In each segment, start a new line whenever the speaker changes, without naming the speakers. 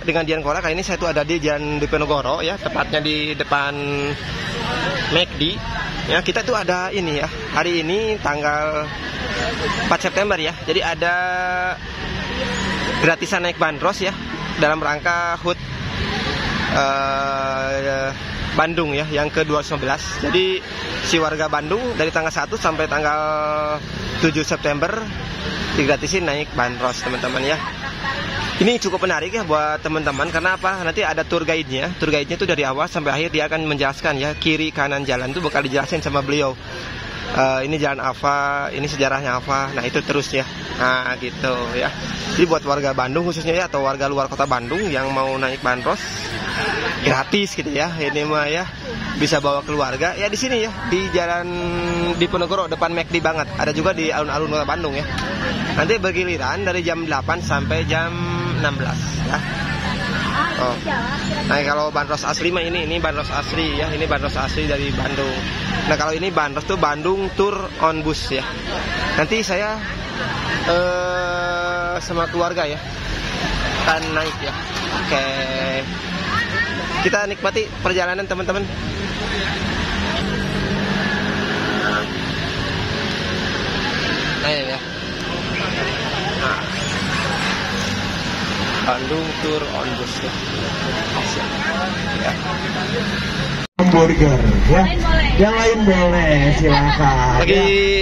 dengan Dian Kola. Kali ini saya tuh ada di Jalan Diponegoro ya, tepatnya di depan McD. Ya, kita tuh ada ini ya. Hari ini tanggal 4 September ya. Jadi ada gratisan naik bandros ya dalam rangka HUT Bandung ya yang ke-211. Jadi si warga Bandung dari tanggal 1 sampai tanggal 7 September digratisin naik bandros teman-teman ya. Ini cukup menarik ya buat teman-teman karena apa? Nanti ada tour guide-nya. Tour guide-nya tuh dari awal sampai akhir dia akan menjelaskan ya, kiri kanan jalan tuh bakal dijelasin sama beliau. Ini jalan apa, ini sejarahnya apa. Nah, itu terus ya. Nah, gitu ya. Jadi buat warga Bandung khususnya ya, atau warga luar kota Bandung yang mau naik bandros gratis gitu ya. Ini mah ya bisa bawa keluarga ya di sini ya, di Jalan Diponegoro depan McD banget. Ada juga di alun-alun kota Bandung ya. Nanti bergiliran dari jam 8 sampai jam 16 ya. Oh. Nah, kalau bandros asli mah ini bandros asli ya, ini bandros asli dari Bandung. Nah, kalau ini bandros tuh Bandung Tour on Bus ya. Nanti saya sama keluarga ya akan naik ya. Oke. Kita nikmati perjalanan teman-teman. Ayo ya. Nah. Bandung Tour on Bus ya.
Hamburger ya. Yang lain boleh, silakan.
Lagi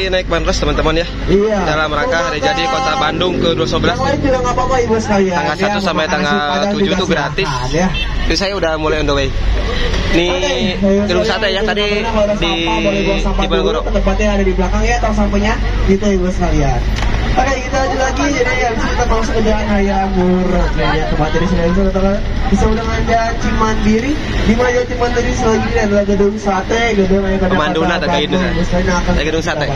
ya. Naik bandros teman-teman ya.
Iya.
Dalam rangka hari jadi Kota Bandung ke-211.
Yang lain juga nggak apa-apa Ibu sekalian.
Tanggal 1 sampai tanggal 7 itu gratis.
Ya.
Jadi saya udah mulai on the way. Ini gedung sate ya tadi di Diponegoro.
Tempatnya ada di belakang ya, tong sampahnya gitu Ibu sekalian. Oke, kita lanjut lagi. Jadi yang kita masuk ke Jalan Raya Murah. Ya, tempatnya di sini bisa dengan Jalan Cimandiri. Di mana Jalan Cimandiri selanjutnya adalah gedung sate, gedung yang ada
Pemanduna atau kayak itu. Gedung sate.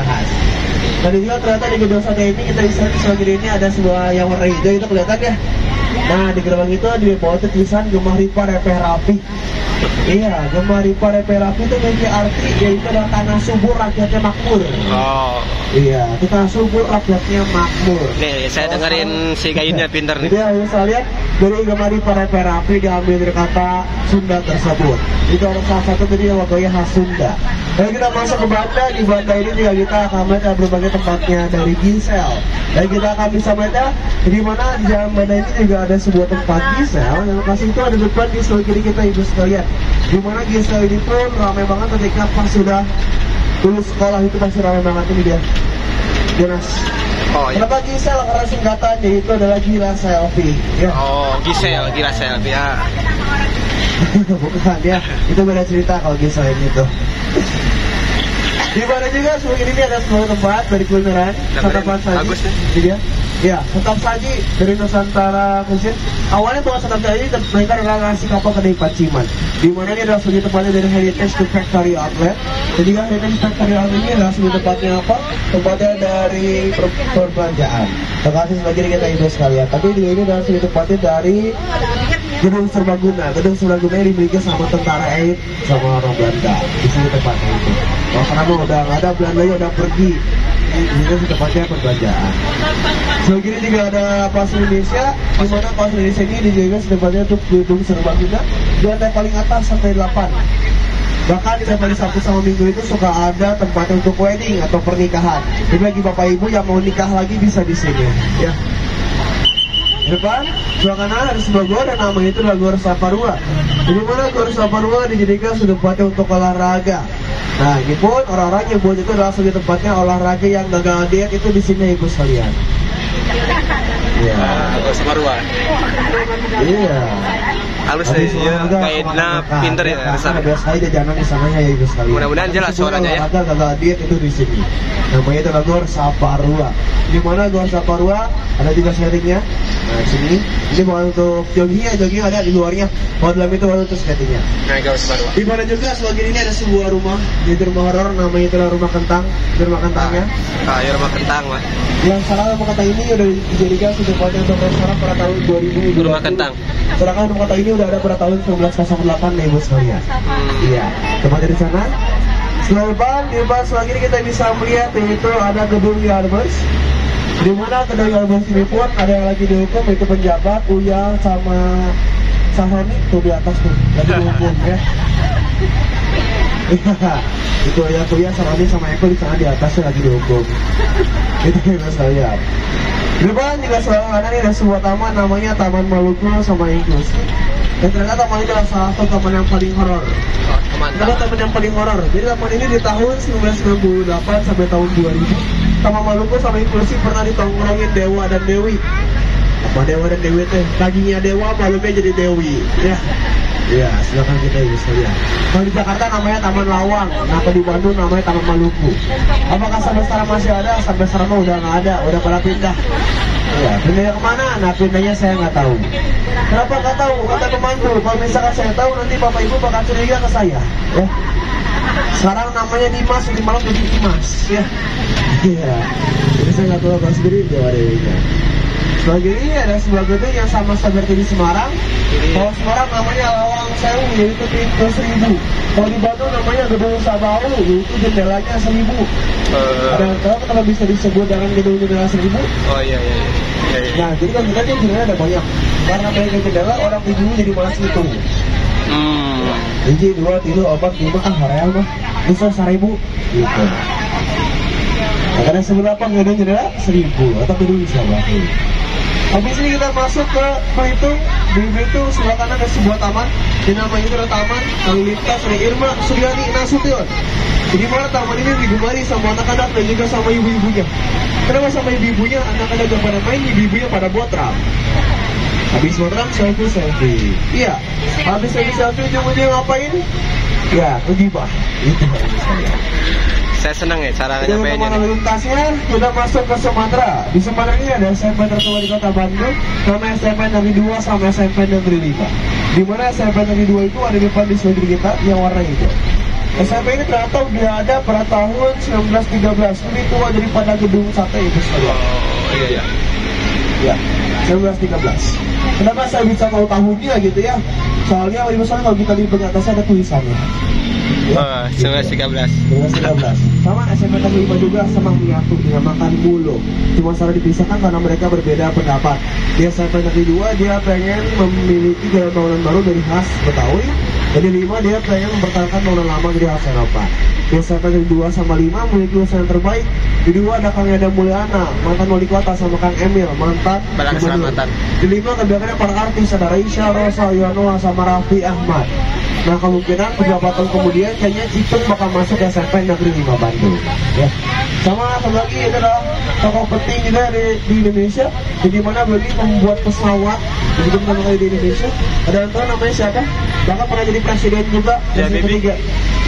Dan juga ternyata di gedung sate ini kita bisa di selanjutnya ini ada sebuah yang warna hijau itu kelihatan ya. Nah, di gerbang itu di bawah itu tulisan Gemah Ripa Repeh Rapi. Iya, Gemah Ripa Repeh Rapi itu memiliki arti yaitu adalah tanah subur rakyatnya makmur.
Oh.
Iya, itu tanah subur rakyatnya makmur.
Nih, saya dengerin si guide-nya pinter nih.
Jadi bisa lihat dari Gemah Ripa Repeh Rapi diambil dari kata Sunda tersebut. Itu ada salah satu tadi yang warganya khas Sunda. Dan kita masuk ke Banda. Di Banda ini juga kita akan melihat berbagai tempatnya dari Gisel. Dan kita akan bisa melihat di mana di Jalan Banda ini juga ada sebuah tempat Gisel. Yang lokasi itu ada depan di sebelah kiri kita Ibu sekalian. Di mana Gisel ini pun ramai banget ketika pas sudah lulus sekolah itu pasti ramai banget ini dia. Jonas.
Oh, iya.
Kenapa Gisel? Karena singkatannya itu adalah gila selfie. Ya.
Oh, Gisel, gila selfie ya.
Bukan ya, itu beda cerita kalau Gisel ini tuh. Di mana juga sebelum ini ada sebuah tempat dari kulineran santapan saji.
Bagus ya.
Dia, ya, santap saji dari Nusantara Kusin. Awalnya bukan santap saji, mereka adalah nasi kapal kedai Paciman. Di mana ini adalah sebuah tempatnya dari Heritage to Factory Outlet. Jadi kan Heritage Factory Outlet ini adalah sebuah tempatnya apa? Tempatnya dari perbelanjaan. Terima kasih sebagai kita Ibu sekalian. Tapi juga ini adalah sebuah tempatnya dari Gedung Serbaguna. Gedung Serbaguna yang dimiliki sama tentara elit sama orang Belanda. Di sini tempatnya itu. Kalau karena udah nggak ada Belanda udah pergi. Ini tempatnya perbelanjaan. Sebelum juga ada Pos Indonesia. Di mana Pos Indonesia ini dijaga tempatnya untuk Gedung Serbaguna di lantai paling atas sampai 8. Bahkan di hari Sabtu sama Minggu itu suka ada tempatnya untuk wedding atau pernikahan. Jadi bagi Bapak Ibu yang mau nikah lagi bisa di sini. Ya. Di depan, sebelah kanan ada sebuah gor dan namanya itu adalah Gor Saparua. Di mana Gor Saparua dijadikan sebagai tempatnya untuk olahraga. Nah, ini pun orang-orang yang buat itu adalah sebagai tempatnya olahraga yang gagal diet itu di sini Ibu sekalian. Iya.
Gor Saparua.
Iya.
Halus ya, kaidna pinter ya.
Biasa aja jajanan di sananya ya Ibu sekalian.
Mudah-mudahan jelas suaranya ya.
Olahraga gagal diet itu di sini. Namanya itu adalah Gor Saparua. Di mana Gor Saparua ada juga settingnya. Nah, sini ini bukan untuk jogging ada di luarnya. Kalau dalam itu baru untuk settingnya.
Nah, Gor Saparua.
Di mana juga sebagian ini ada sebuah rumah, di rumah horor namanya itu adalah rumah kentang. Di rumah kentangnya.
Ah, ya rumah kentang mah.
Yang salah rumah kentang ini udah dijadikan tempatnya untuk restoran pada tahun 2000.
Rumah kentang.
Sedangkan rumah kentang ini udah ada pada tahun 1908 nih Ibu sekalian. Iya, tempatnya di sana. Setelah di depan sebelah kiri kita bisa melihat yaitu ada gedung Yardbus. Di mana kedai Albers ini pun ada yang lagi dihukum, itu penjabat, Uya sama Sahoni tuh di atas tuh lagi dihukum ya. Itu Uya Sahoni sama Eko di sana di atasnya lagi dihukum. Itu yang saya. Di depan juga sebelah kanan ini ada sebuah taman namanya Taman Maluku sama Inklusi. Dan ternyata taman ini adalah salah satu taman yang paling horor. Kenapa taman yang paling horor? Jadi taman ini di tahun 1998 sampai tahun 2000, Taman Maluku sama Inklusi pernah ditongkrongin dewa dan dewi. Apa dewa dan dewi teh? Kakinya dewa, malunya jadi dewi. Ya, silakan kita bisa lihat. Kalau di Jakarta namanya Taman Lawang, nah kalau di Bandung namanya Taman Maluku. Apakah sampai sekarang masih ada? Sampai sekarang udah nggak ada, udah pada pindah. Ya, pindahnya kemana? Nah, pindahnya saya nggak tahu. Kenapa nggak tahu? Kata pemangku, kalau misalkan saya tahu nanti bapak ibu bakal curiga ke saya. Ya. Sekarang namanya Dimas, di malam jadi Dimas. Ya. Iya. Jadi saya nggak tahu apa sendiri Jawa Dewinya. Sebagai ini ada sebuah gedung yang sama seperti di Semarang. Kalau Semarang namanya Lawang Sewu, yaitu pintu 1000. Kalau di Bandung namanya Gedung Sabau, yaitu jendelanya 1000. Ada yang tahu kenapa bisa disebut dengan gedung jendela 1000?
Oh iya.
Nah, jadi kan kita jendela ada banyak. Karena banyak jendela, orang tidur jadi malas ngitung. Hiji, 2, 3, 4, 5, hoream mah bisa 1000 gitu. Nah, karena seberapa gedung jendela 1000 atau gedung bisa berapa? Habis ini kita masuk ke Belitung. Di Belitung sebelah kanan ada sebuah taman. Di namanya itu ada Taman Lalu Lintas oleh Irma Suryani Nasution. Jadi mana taman ini digemari sama anak-anak dan juga sama ibu-ibunya. Kenapa sama ibu-ibunya? Anak-anak yang pada main, ibu-ibunya pada botram. Habis botram selfie. Iya. Habis selfie ujung-ujungnya ngapain? Ya, ngegibah. Itu harus saya.
Saya senang ya cara nyampein ini.
Lintasnya kita masuk ke Sumatera. Di Sumatera ini ada SMP tertua di Kota Bandung, namanya SMP Negeri 2 sama SMP Negeri 5. Di mana SMP Negeri 2 itu ada di depan di negeri kita yang warna hijau. SMP ini ternyata dia ada pada tahun 1913, lebih tua daripada gedung sate itu sekalian.
Oh iya.
Ya, 1913. Kenapa saya bisa tahu tahunnya gitu ya? Soalnya kalau kita lihat atasnya ada tulisannya.
Ya, 1913.
Sama SMP Negeri 5 juga sama menyatu dinamakan Mulo. Cuma salah dipisahkan karena mereka berbeda pendapat. Di SMP Negeri 2 dia pengen memiliki gaya bangunan baru dari khas Betawi. Jadi 5 dia pengen mempertahankan bangunan lama dari khas Eropa. Di SMP Negeri 2 sama 5 memiliki usaha yang terbaik. Di 2 ada Kang Eda Mulyana, mantan wali kota, sama Kang Emil, mantan
Keselamatan.
Di 5 kebiasaannya para artis ada Raisya, Rosa, Yonoa, sama Raffi Ahmad. Nah kemungkinan beberapa tahun kemudian kayaknya Cipeng bakal masuk SMP Negeri 5 Bandung ya. Sama satu lagi itu adalah tokoh penting juga di Indonesia, di mana bagi membuat pesawat jadi pertama kali di Indonesia. Ada yang tahu namanya siapa? Bahkan pernah jadi presiden juga, presiden ketiga.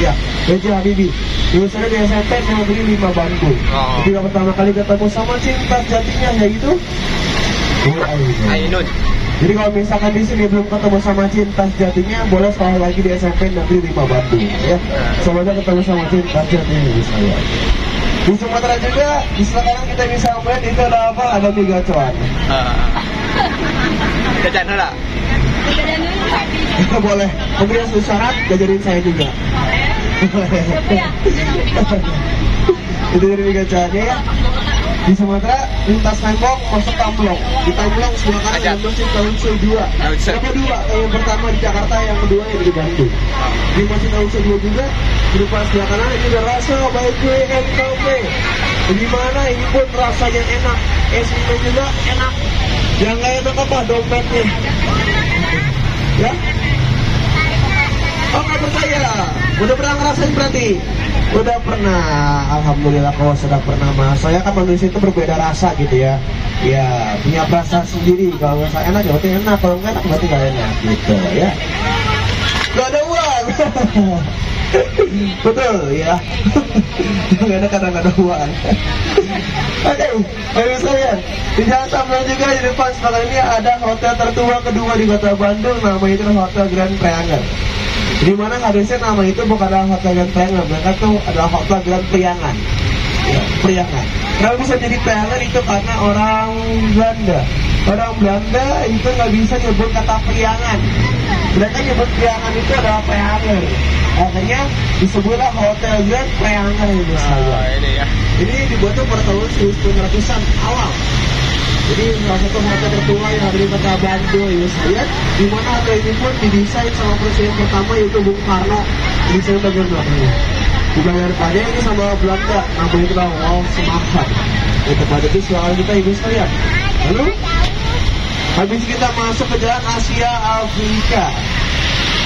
Ya, B.J. Habibie. Lulusannya di SMP Negeri 5 Bandung. Jadi pertama kali ketemu sama cinta jatinya yaitu
Ainun.
Jadi kalau misalkan di sini belum ketemu sama cinta sejatinya, boleh sekolah lagi di SMP Negeri 5 Bandung ya. Semoga ketemu sama cinta sejatinya bisa ya. Di Sumatera juga, di sekarang kita bisa melihat itu ada apa? Ada mie gacoan.
Jajan lah.
Boleh. Kemudian syarat jajarin saya juga. Itu dari mie gacoannya ya. Di Sumatera, lintas tembok masuk Tamblong. Di Tamblong sebelah kanan ada Masjid Kaunsel 2. Yang kedua, yang pertama di Jakarta, yang kedua yang di Bandung. Di Masjid Kaunsel 2 juga, di depan sebelah kanan ini ada rasa baik gue NKP. Di mana ini pun rasanya enak. Es-nya juga enak. Yang nggak enak apa? Dompetnya. Ya? Oh, nggak percaya. Udah pernah ngerasain berarti? Udah pernah, alhamdulillah kalau sudah pernah mas. Saya kan manusia itu berbeda rasa gitu ya. Ya punya perasaan sendiri. Kalau nggak enak ya berarti enak, kalau nggak enak berarti nggak enak gitu ya. Gak ada uang. Betul ya. Nggak ada karena nggak ada uang. Oke, baik saya. Di Jalan Tamblong juga di depan sebelah ini ada hotel tertua kedua di Kota Bandung. Namanya itu Hotel Grand Triangle. Di mana harusnya nama itu bukanlah Hotel Grand Triangle, mereka itu adalah Hotel Grand Priangan. Ya, Priangan. Kenapa bisa jadi Priangan itu karena orang Belanda. Orang Belanda itu nggak bisa nyebut kata Priangan. Mereka nyebut Priangan itu adalah Preanger. Makanya disebutlah Hotel Grand Preanger ini.
Ini ya.
Ini dibuat pada tahun 1900-an awal. Jadi salah satu hotel tertua yang ada di kota Bandung ya saya. Di mana hotel ini pun didesain sama presiden pertama yaitu Bung Karno. Desain bagian belakangnya. Bukan daripada ini sama Belanda, namanya itu Wall Semakan. Di tempat itu silakan kita ibu sekalian. Lalu habis kita masuk ke jalan Asia Afrika.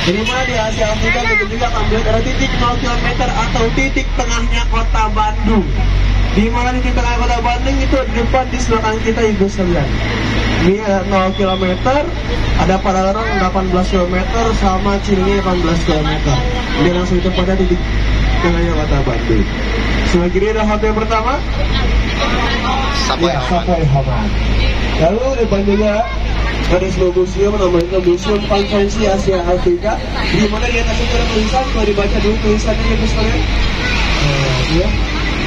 Jadi mana di Asia Afrika kita juga akan melihat ada titik 0 km atau titik tengahnya kota Bandung. Di mana di titik tengah kota Bandung itu di depan di sebelah kita ibu sekalian. Ini ada 0 km, ada Padalarang 18 km sama Cilinyi 18 km. Dia langsung itu pada titik tengahnya kota Bandung. Sebelah kiri ada hotel pertama. Sapoy Haman. Lalu di depan juga ada sebuah museum namanya Museum Konvensi Asia Afrika. Di mana di atas itu ada tulisan, kalau dibaca dulu tulisannya ibu sekalian. Ya.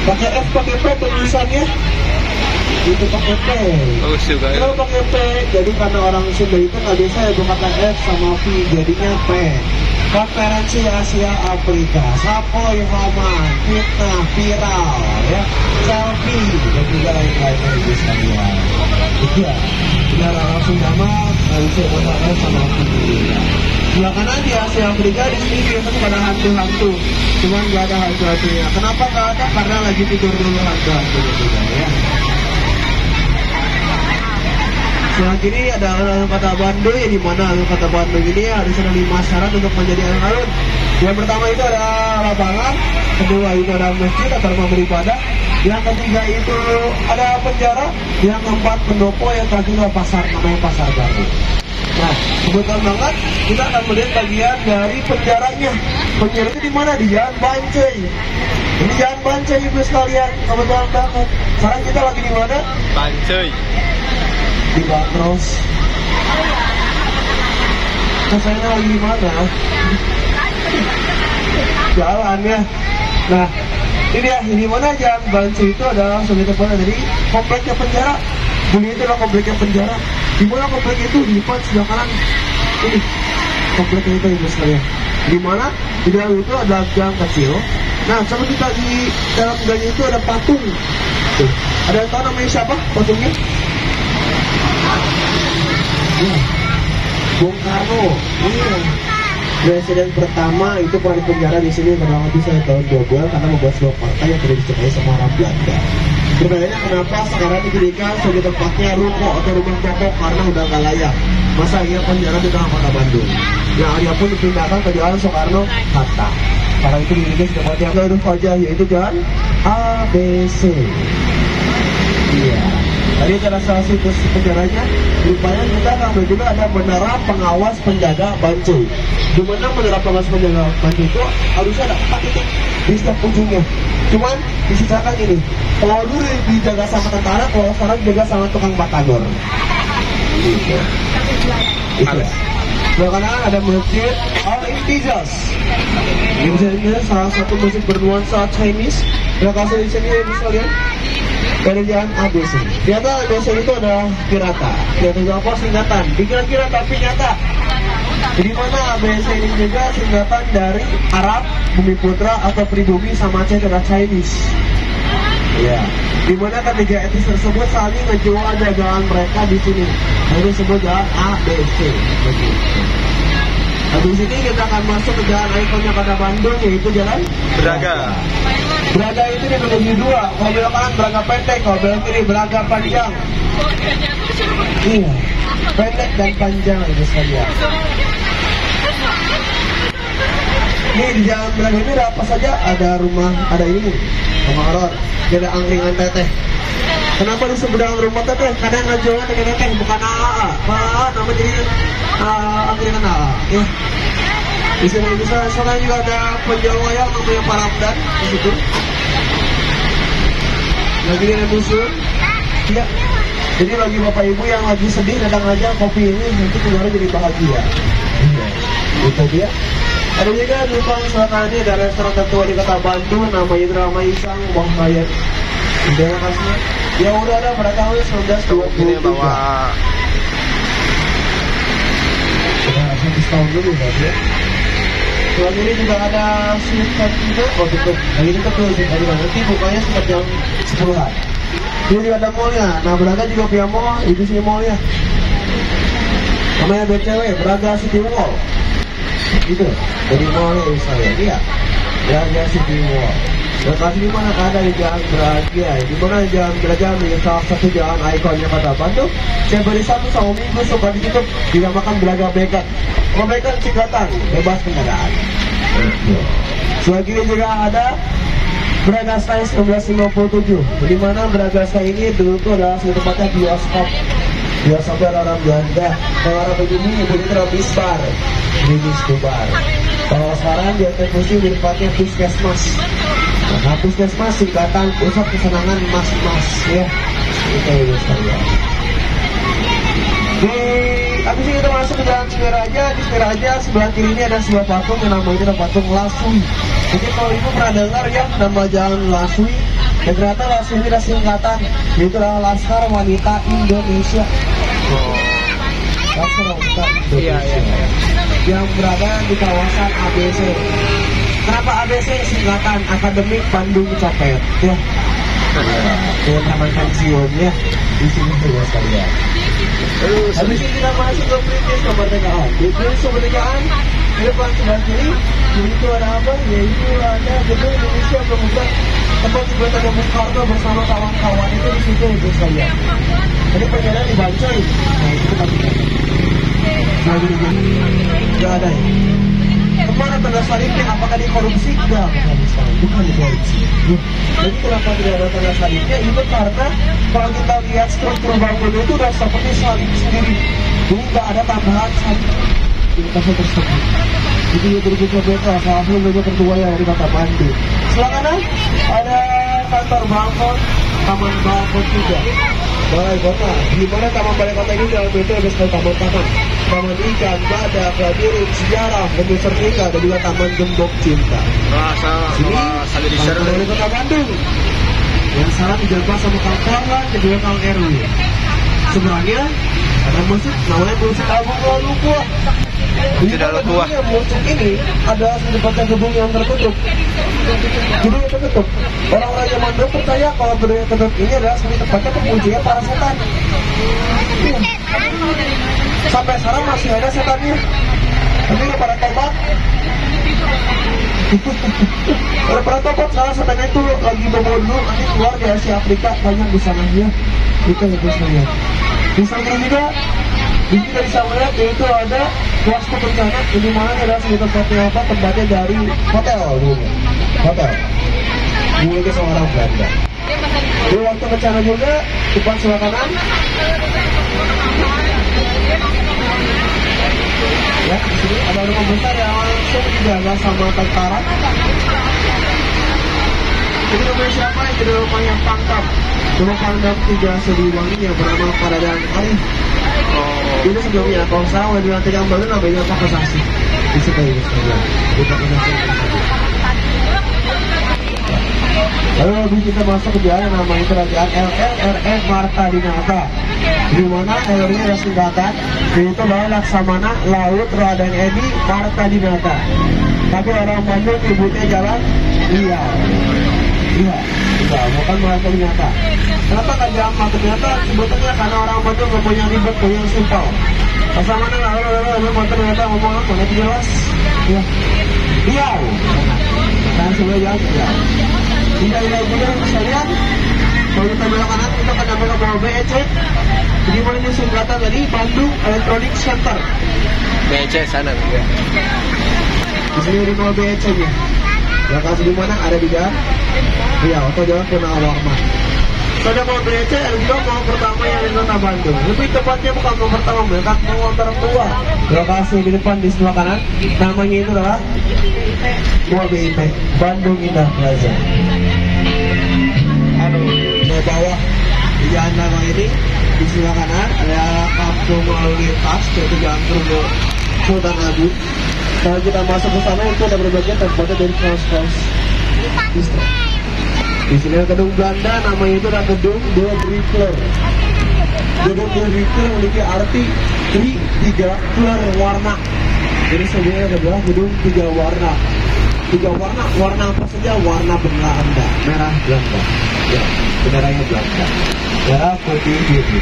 Pakai F, pakai P tulisannya. Itu pakai P.
Bagus juga ya.
Kalau pakai P, jadi karena orang Sunda itu nggak bisa ya kata F sama V, jadinya P. Konferensi Asia Afrika, Sapoy Haman, fitnah viral, ya, selfie, dan juga lain-lainnya ibu sekalian. Itu ya, kita langsung nama bisa menggunakan sama video. Sebelah kanan di Asia Afrika di sini biasanya pada hantu-hantu, cuman nggak ada hantu-hantunya. Kenapa nggak ada? Karena lagi tidur dulu hantu-hantunya juga, ya. Sebelah kiri ada alun kota Bandung, yang dimana alun kota Bandung ini ada 5 syarat untuk menjadi alun-alun. Yang pertama itu ada lapangan, kedua itu ada masjid atau rumah beribadah, yang ketiga itu ada penjara, yang keempat pendopo, yang terakhir adalah pasar, namanya pasar baru. Nah, kebetulan banget kita akan melihat bagian dari penjaranya. Penjara itu di mana? Di Jalan Bancai. Ini Jalan Bancai ibu sekalian, kebetulan banget. Sekarang kita lagi di mana?
Bancai.
Di Bandros. Nah, saya lagi di mana? Jalan ya. Nah, ini dia. Di mana Jalan Bancai itu adalah sebagai tempat dari kompleknya penjara. Bunyi itu adalah kompleknya penjara. Di mana komplek itu? Di depan sebelah kanan. Ini kompleknya itu ibu sekalian. Di mana di dalam itu ada gang kecil. Nah, coba kita di dalam gang itu ada patung. Tuh. Ada yang tahu namanya siapa patungnya? Ya, Bung Karno. Iya. Presiden pertama itu pernah dipenjara di sini kurang lebih tahun 12 karena membuat sebuah partai yang tidak disukai sama orang Belanda. Pertanyaannya kenapa sekarang dijadikan sebagai tempatnya ruko atau rumah pokok karena udah nggak layak. Masa iya penjara di tengah kota Bandung. Yang dia pun dipindahkan ke Jalan Soekarno Hatta. Karena itu dimiliki sebuah yang huruf wajah yaitu Jalan ABC. Iya. Tadi cara salah satu penjaranya, rupanya kita akan juga ada menara pengawas penjaga Bancai. Di mana menara pengawas penjaga Bancai itu harusnya ada 4 titik di setiap ujungnya. Cuman disisakan ini. Kalau dulu dijaga sama tentara, kalau sekarang dijaga sama tukang batagor. Gitu. Itu. Sebelah kanan ada masjid Al-Intizaz. Ini salah satu masjid bernuansa Chinese. Terima kasih di sini ya bisa lihat. Dari jalan ABC. Ternyata ABC itu ada pirata. Pirata itu apa? Singkatan. Dikira-kira tapi nyata. Jadi mana ABC ini juga singkatan dari Arab, Bumi Putra atau pribumi sama C adalah Chinese. Ya. Di mana ketiga etnis tersebut saling menjual dagangan mereka di sini. Ini disebut jalan ABC. Habis ini kita akan masuk ke jalan ikonnya kota Bandung yaitu jalan
Braga.
Braga itu dibagi 2, kalau belok kanan Braga pendek, kalau belok kiri Braga panjang. Iya, pendek dan panjang itu saja. Ini di jalan Braga ini ada apa saja? Ada rumah, ada ini, rumah horor, ada angkringan teteh. Kenapa disebut dengan rumah teteh? Karena ngajualnya teteh bukan AA. Pak, nama jadi angkringan AA. Ya. Di sini bisa sana juga ada penjual wayang namanya Pak Ramdan di situ. Lagi ada musuh. Ya. Jadi bagi bapak ibu yang lagi sedih datang aja kopi ini nanti keluar jadi bahagia. Iya. Itu dia. Ada juga di depan selatan ini ada restoran tertua di kota Bandung namanya Drama Isang Bang Bayan. Terima kasih. Yang udah ada pada tahun 1923.
Ini bawa
tahun dulu ya. Sebelah kiri juga ada Sweet juga. Oh tutup. Lagi tutup tuh sih. Nanti bukanya sekitar jam 10-an. Ini juga ada mallnya. Nah Braga juga punya mall. Itu sih mallnya. Namanya BCW, Braga City Mall. Gitu. Jadi mallnya saya. Iya. Braga City Mall. Lokasi di mana ada di Jalan Braga. Di mana Jalan Braga menjadi salah satu jalan ikonnya Kota Bandung. Saya beri satu sama minggu suka ditutup dinamakan Braga Bekan. Perbaikan Cikatan, bebas kendaraan. Sebelah kiri juga ada Braga Sky 1957. Di mana Braga Sky ini dulu itu adalah satu tempatnya bioskop. Bioskopnya orang Belanda. Kalau orang begini ibu-ibu bisbar, bar. Kalau sekarang dia terfusi di tempatnya puskesmas. Nah, puskesmas singkatan pusat kesenangan mas-mas ya. Itu ya saya. Habis ini kita masuk ke Jalan Semiraja. Di Semiraja sebelah kiri ini ada sebuah patung yang namanya ada patung Lasui. Jadi kalau ibu pernah dengar ya nama Jalan Lasui, dan ternyata Lasui ini adalah singkatan, yaitu adalah Laskar Wanita Indonesia. Laskar Wanita Indonesia. Yang berada di kawasan ABC. Kenapa ABC? Singkatan Akademik Bandung Copet. Ya. Dengan taman pensiun ya. Di sini juga sekalian. Habis ini kita masuk ke Perintis Kemerdekaan. Di Perintis Kemerdekaan di depan sebelah kiri itu ada apa? Yaitu ada gedung Indonesia Membuka tempat jembatan Bung Karno bersama kawan-kawan itu di situ itu saya. Jadi perjalanan dibancai. Nah itu kita lihat. Nggak ada ya. Kemana tanda salibnya? Apakah dikorupsi? Enggak, bukan dikorupsi. Jadi kenapa tidak ada tanda salibnya? Itu karena kalau kita lihat struktur bangunan itu sudah seperti salib sendiri. Jadi nggak ada tambahan salib di lokasi tersebut. Jadi berikutnya beta salah satu gereja tertua yang dari Kota Bandung. Sebelah kanan ada kantor Balkon, Taman Balkon juga. Balai Kota. Di mana Taman Balai Kota ini dalam bentuk ada sekali taman-taman. Taman ikan, badak, labirin, sejarah, Bumi Sertika, dan juga Taman Gembok Cinta. Sini, Balai Kota Bandung. Yang salah dijaga sama Kang Korlan dan juga Kang Erwin. Sebenarnya ada masjid namanya Masjid Agung Lalukuah.
Masjid Lalukuah.
Masjid ini adalah tempatnya gedung yang tertutup. Gedung yang tertutup. Orang-orang zaman dulu percaya kalau gedung yang tertutup ini adalah sebagai tempatnya pengujian para setan. Iya. Sampai sekarang masih ada setannya. Tapi nggak pada tobat. Kalau pada tobat salah setannya itu lagi bawa dulu nanti keluar dari Asia Afrika banyak di sana ya. Itu yang bisa lihat. Di sana juga kita bisa melihat yaitu ada Wastu Bencana di mana adalah sekitar tempatnya dari hotel dulu. Hotel. Dimiliki seorang Belanda. Di Wastu Bencana juga depan sebelah kanan. Ya, di sini ada rumah besar yang langsung dijaga sama tentara. Jadi rumah siapa? Jadi rumah yang Pangdam. Rumah Pangdam 3 Siliwangi yang bernama Paradang Arif. Ini sebelumnya, kalau sekarang udah dilantik yang baru namanya Pak Kesasi. Di situ ini sebenarnya. Lalu kita masuk ke jalan namanya Kerajaan LLRE Marta Dinata. Di mana LR-nya ada singkatan, yaitu adalah Laksamana Laut Raden Edi Marta Dinata. Tapi orang Bandung nyebutnya jalan Iya, bukan Marta Dinata. Kenapa nggak jalan Marta Dinata? Sebetulnya karena orang Bandung nggak punya ribet, punya simpel. Laksamana Laut Marta Dinata ngomong apa? Nanti jelas. Iya. Nah, sebelah jalan Iya. Tidak bisa lihat. Kalau kita belok kanan kita akan sampai ke bawah BEC. Jadi mana ini singkatan tadi Bandung Electronic Center.
BEC sana ya.
Di sini di bawah BEC nya. Lokasi di mana ada di jalan Riau atau jalan Gunawarman. Pada mau BEC ada juga mau pertama yang di Kota Bandung. Lebih tepatnya bukan mau pertama mereka mau tertua. Lokasi di depan di sebelah kanan namanya itu adalah Buah BIP Bandung Indah Plaza. Di bawah di jalan Nagang ini di sebelah kanan ada kampung lalu lintas yaitu jalan Trumbo Sultan Agung. Kalau kita masuk ke sana itu ada berbagai tempatnya dari Cross District. Di sini ada gedung Belanda namanya itu adalah gedung De Riekler. Gedung De Riekler memiliki arti 3 warna. Jadi sebenarnya adalah gedung 3 warna. 3 warna, warna apa saja? Warna Belanda, merah Belanda, ya, benderanya Belanda, merah putih biru.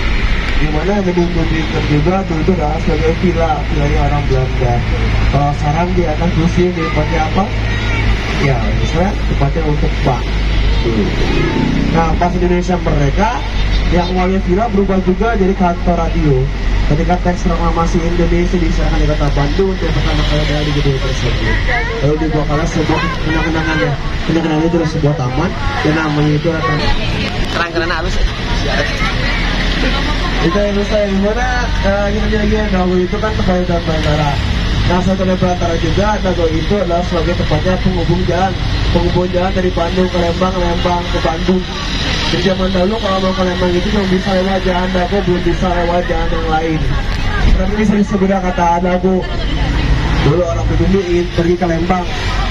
Di mana gedung putih juga dulu itu adalah sebagai vilanya orang Belanda. Kalau sekarang di atas museum tempatnya apa? Ya, misalnya tempatnya untuk bank. Nah, pas Indonesia Merdeka, yang awalnya villa berubah juga jadi kantor radio. Ketika teks proklamasi Indonesia disahkan di kota Bandung untuk pertama kali ada di gedung tersebut. Lalu dibuatlah sebuah kenang-kenangannya. Kenang-kenangan itu adalah sebuah taman dan namanya itu akan
Terang-terang halus.
itu yang saya gimana kita lagi Dago itu kan tempat dan bandara. Nah, satu perantara juga Dago itu adalah sebagai tempatnya penghubung jalan dari Bandung ke Lembang, Lembang ke Bandung. Di zaman dahulu kalau mau ke Lembang itu cuma bisa lewat jalan Dago, belum bisa lewat jalan yang lain. Tapi bisa disebut kata Dago. Dulu orang pribumi ingin pergi ke Lembang,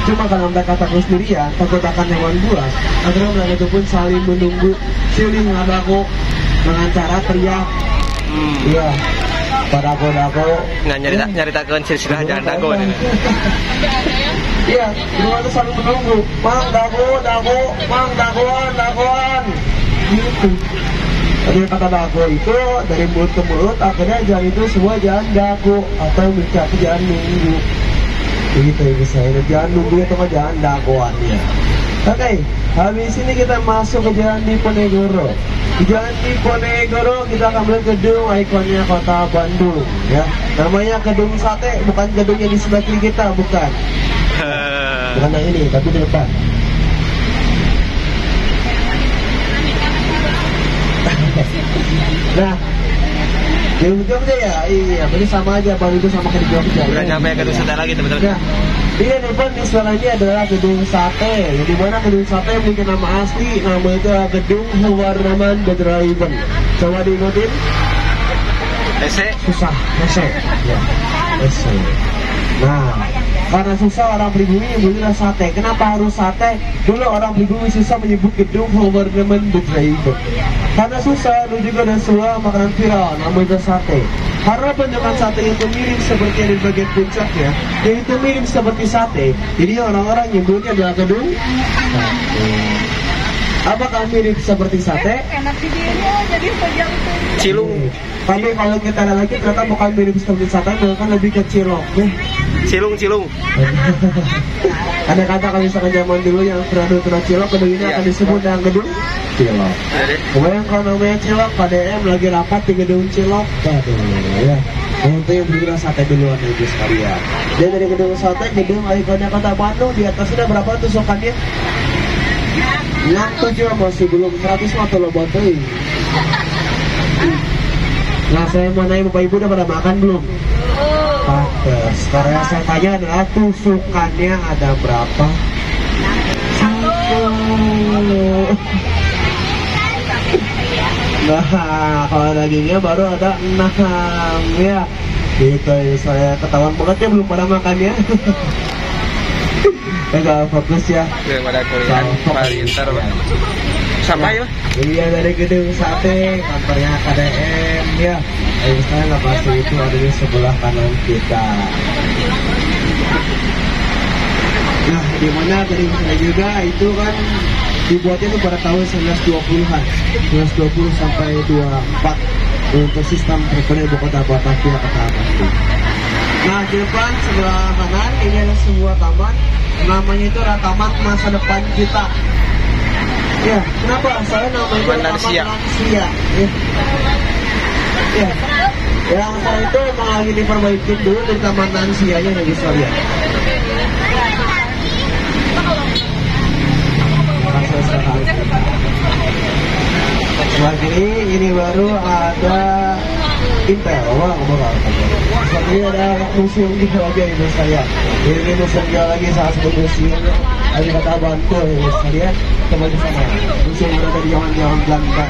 cuma kalau mereka takut sendirian, takut akan hewan buas, akhirnya mereka itu pun saling menunggu siling Dago dengan cara teriak. Iya, pada Dago.
Nggak nyaritakeun silsilah jalan Dago.
Iya, dua itu saling menunggu. Mang Dago, Mang Dagoan. Gitu. Jadi kata Dago itu dari mulut ke mulut, akhirnya jalan itu semua jalan Dago atau mencari jalan nunggu. Gitu ya bisa. Jalan nunggu itu kan jalan Dagoan ya. Oke, habis ini kita masuk ke Jalan Diponegoro. Di Jalan Diponegoro kita akan melihat gedung ikonnya kota Bandung, ya. Namanya Gedung Sate, bukan gedung yang di sebelah kiri kita, bukan. Bukan yang ini, tapi di depan. Nah, di Jogja ya, iya, berarti sama aja, Bandung itu sama kayak di Jogja.
Udah nyampe ke Gedung Sate lagi teman-teman.
Nah, dia depan di sebelah ini adalah Gedung Sate. Di mana Gedung Sate memiliki nama asli, nama itu adalah Gedung Huwarnaman Bedraiben. Coba diingetin. Susah, ya, Nah, karena susah orang pribumi menyebutnya sate. Kenapa harus sate? Dulu orang pribumi susah menyebut Gedung Huwarnaman Bedraiben. Karena susah, dulu juga ada sebuah makanan viral, namanya sate. Karena bentukan sate itu mirip seperti yang di bagian puncaknya, yaitu mirip seperti sate, jadi orang-orang nyebutnya adalah gedung sate. Apakah mirip seperti sate?
Enak di diri, jadi sejam
Cilung.
Tapi kalau kita ada lagi ternyata bukan mirip seperti sate, bahkan lebih ke cilok.
Cilung.
Ada kata kalau misalkan zaman dulu yang pernah cilok, gedung ini akan disebut dengan gedung cilok. Kemudian kalau namanya cilok, KDM lagi rapat di gedung cilok. Ya. Untuk yang bergerak sate duluan ibu sekalian. Dia dari gedung sate, gedung ikonnya kota Bandung. Di atasnya berapa tusukannya? Yang 7 masih belum 100 atau lo bantuin. Nah, saya mau nanya Bapak Ibu udah pada makan belum? Pantes. Sekarang yang saya tanya adalah tusukannya ada berapa? 1. Nah, kalau dagingnya baru ada 6 ya. Gitu ya, saya ketahuan banget ya belum pada makan ya. Agak fokus ya.
Belum pada kuliah. Palintar. Sampai ya.
Iya, dari gedung sate, kantornya KDM ya. Misalnya lokasi itu ada di sebelah kanan kita. Nah, di mana gedung sate juga itu kan dibuatnya itu pada tahun 1920-an, 1920 sampai 24 untuk sistem terpilih ibu kota Batavia kota Bandung. Nah, di depan sebelah kanan ini ada sebuah taman, namanya itu adalah Taman Masa Depan Kita. Ya, kenapa? Soalnya namanya itu Taman Lansia. Ya, yang saya itu memang lagi diperbaiki dulu dari Taman Lansianya ya bisa lihat. Ini baru ada Intel, ini ada museum geologi ini saya. Ini museum geologi salah satu museum di kota Bantul ini sekalian. Coba di sana, museum yang ada di zaman Belanda.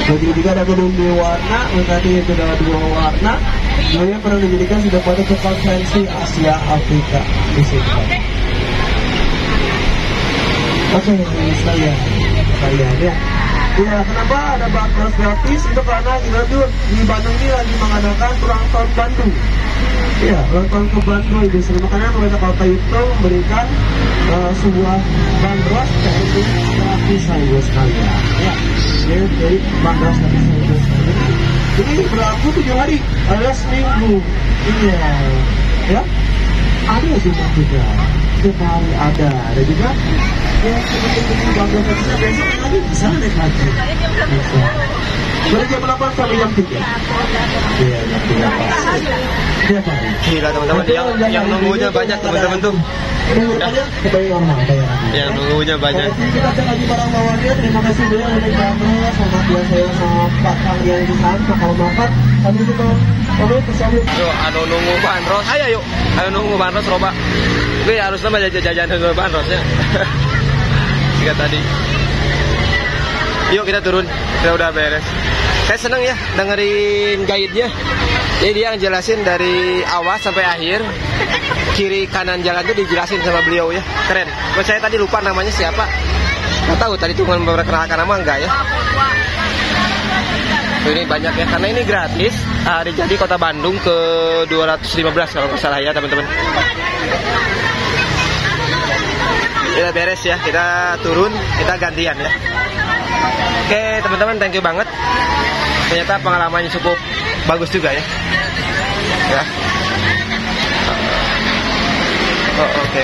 Jadi juga ada gedung dua warna, tadi itu ada 2 warna. Yang pernah dijadikan sudah pada konferensi Asia Afrika di sini. Oke, saya ya. Iya, kenapa ada bandros gratis? Itu karena kita tuh di Bandung ini lagi mengadakan ulang tahun Bandung. Iya, ulang tahun ke Bandung itu. Makanya pemerintah kota itu memberikan sebuah bandros gratis saja sekalian. Ya, jadi bandros gratis saja sekalian. Jadi berlaku 7 hari, alias seminggu. Iya, ya. Ada Jumat juga, setiap hari ada juga yang seperti bandros gratis besok lagi bisa naik lagi. Bisa. Dari jam 8 sampai jam 3. Iya, jam 3 pas. Setiap hari.
Gila teman-teman, yang nunggunya banyak teman-teman tuh. Yang nunggunya banyak.
Kita ada lagi barang bawaannya. Terima kasih banyak untuk Bandros sama dia saya sama Pak Kang yang di sana. Kalau makan, kami juga bersama.
Yuk, anu nunggu bandros. Ayo yuk, ayo nunggu bandros roba. Gue harus nama jajan dulu bandrosnya. Jika tadi. Yuk kita turun, kita udah beres. Saya seneng ya dengerin guide-nya. Jadi dia yang jelasin dari awal sampai akhir. Kiri kanan jalan tuh dijelasin sama beliau ya. Keren. Buat saya tadi lupa namanya siapa. Nggak tahu tadi tuh memperkenalkan nama enggak ya. Ini banyak ya karena ini gratis. Jadi Kota Bandung ke 215 kalau nggak salah ya teman-teman. Kita beres ya, kita turun, kita gantian ya. Oke teman-teman, thank you banget. Ternyata pengalamannya cukup bagus juga ya. Ya. Oke.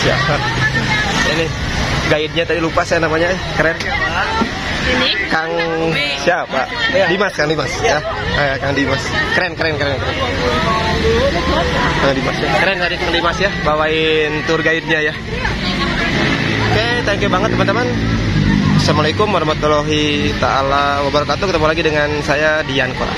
Siap. Ini guide-nya tadi lupa saya namanya, keren.
Ini
Kang siapa? Kang Dimas ya. Kang Dimas. Keren. Kang Dimas ya. Keren tadi Kang Dimas ya, bawain tour guide-nya ya. Oke, thank you banget teman-teman. Assalamualaikum warahmatullahi taala wabarakatuh. Ketemu lagi dengan saya Dian Kora.